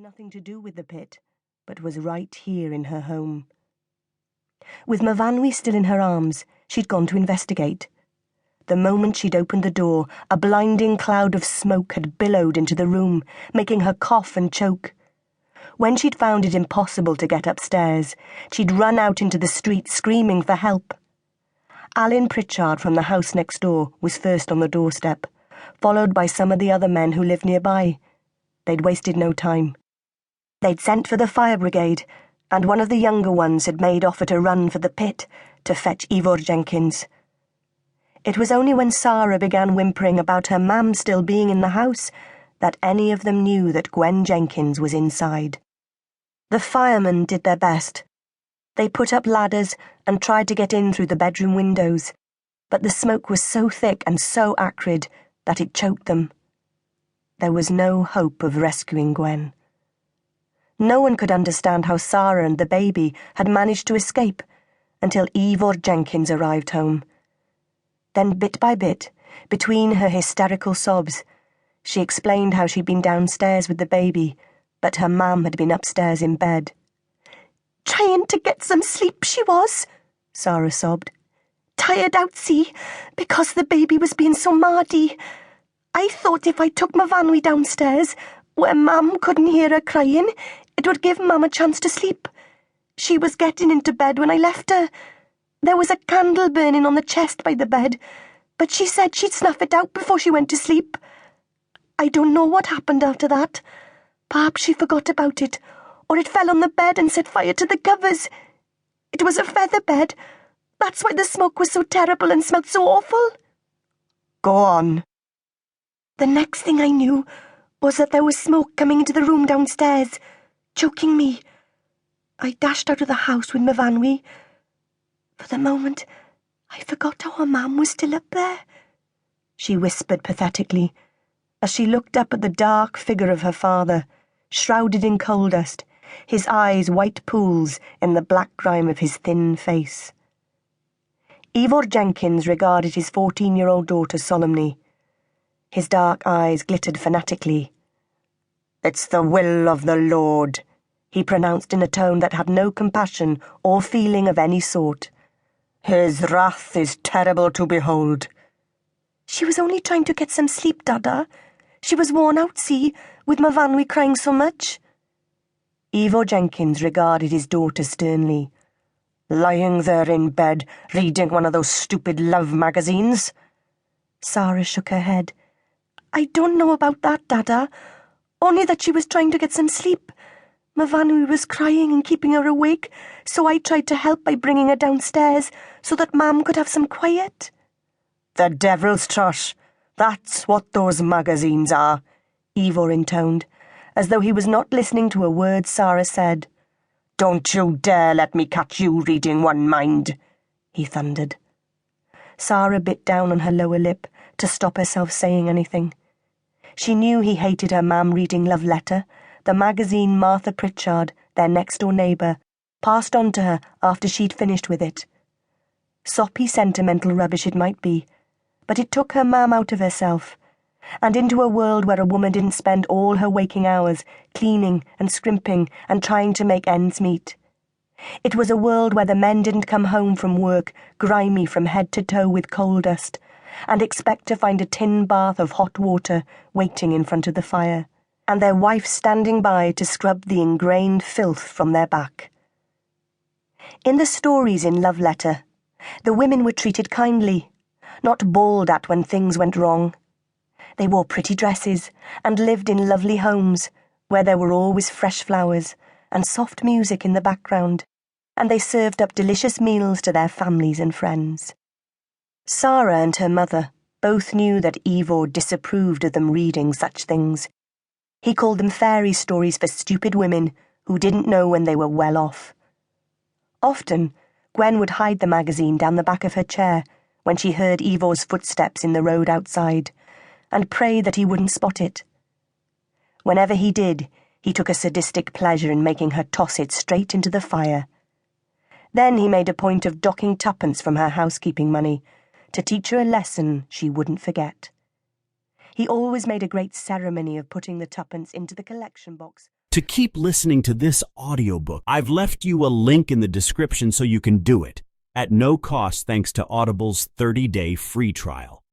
nothing to do with the pit, but was right here in her home. With Myfanwy still in her arms, she'd gone to investigate. The moment she'd opened the door, a blinding cloud of smoke had billowed into the room, making her cough and choke. When she'd found it impossible to get upstairs, she'd run out into the street screaming for help. Alan Pritchard from the house next door was first on the doorstep, followed by some of the other men who lived nearby. They'd wasted no time. They'd sent for the fire brigade, and one of the younger ones had made off at a run for the pit to fetch Ivor Jenkins. It was only when Sarah began whimpering about her mam still being in the house that any of them knew that Gwen Jenkins was inside. The firemen did their best. They put up ladders and tried to get in through the bedroom windows, but the smoke was so thick and so acrid that it choked them. There was no hope of rescuing Gwen. No one could understand how Sarah and the baby had managed to escape until Ivor Jenkins arrived home. Then bit by bit, between her hysterical sobs, she explained how she'd been downstairs with the baby, but her mam had been upstairs in bed. "Trying to get some sleep she was," Sarah sobbed. "Tired out, see, because the baby was being so mardy. I thought if I took Myfanwy downstairs, where Mam couldn't hear her crying, it would give Mam a chance to sleep. She was getting into bed when I left her. There was a candle burning on the chest by the bed, but she said she'd snuff it out before she went to sleep. I don't know what happened after that. Perhaps she forgot about it, or it fell on the bed and set fire to the covers. It was a feather bed. That's why the smoke was so terrible and smelled so awful." "Go on." "The next thing I knew was that there was smoke coming into the room downstairs, choking me. I dashed out of the house with Myfanwy. For the moment, I forgot how her mam was still up there," she whispered pathetically, as she looked up at the dark figure of her father, shrouded in coal dust, his eyes white pools in the black grime of his thin face. Ivor Jenkins regarded his 14-year-old daughter solemnly. His dark eyes glittered fanatically. "It's the will of the Lord," he pronounced in a tone that had no compassion or feeling of any sort. "His wrath is terrible to behold." "She was only trying to get some sleep, Dada. She was worn out, see, with Myfanwy crying so much." Ivor Jenkins regarded his daughter sternly. "Lying there in bed, reading one of those stupid love magazines?" Sarah shook her head. "I don't know about that, Dada. Only that she was trying to get some sleep. Myfanwy was crying and keeping her awake, so I tried to help by bringing her downstairs so that Mam could have some quiet." "The devil's trash. That's what those magazines are," Ivor intoned, as though he was not listening to a word Sarah said. "Don't you dare let me catch you reading one, mind," he thundered. Sarah bit down on her lower lip to stop herself saying anything. She knew he hated her mam reading Love Letter, the magazine Martha Pritchard, their next-door neighbour, passed on to her after she'd finished with it. Soppy sentimental rubbish it might be, but it took her mam out of herself, and into a world where a woman didn't spend all her waking hours cleaning and scrimping and trying to make ends meet. It was a world where the men didn't come home from work grimy from head to toe with coal dust, and expect to find a tin bath of hot water waiting in front of the fire, and their wife standing by to scrub the ingrained filth from their back. In the stories in Love Letter, the women were treated kindly, not bawled at when things went wrong. They wore pretty dresses and lived in lovely homes where there were always fresh flowers and soft music in the background, and they served up delicious meals to their families and friends. Sarah and her mother both knew that Ivor disapproved of them reading such things. He called them fairy stories for stupid women who didn't know when they were well off. Often, Gwen would hide the magazine down the back of her chair when she heard Ivor's footsteps in the road outside, and pray that he wouldn't spot it. Whenever he did, he took a sadistic pleasure in making her toss it straight into the fire. Then he made a point of docking tuppence from her housekeeping money, to teach her a lesson she wouldn't forget. He always made a great ceremony of putting the tuppence into the collection box. to keep listening to this audiobook. I've left you a link in the description so you can do it, at no cost thanks to Audible's 30-day free trial.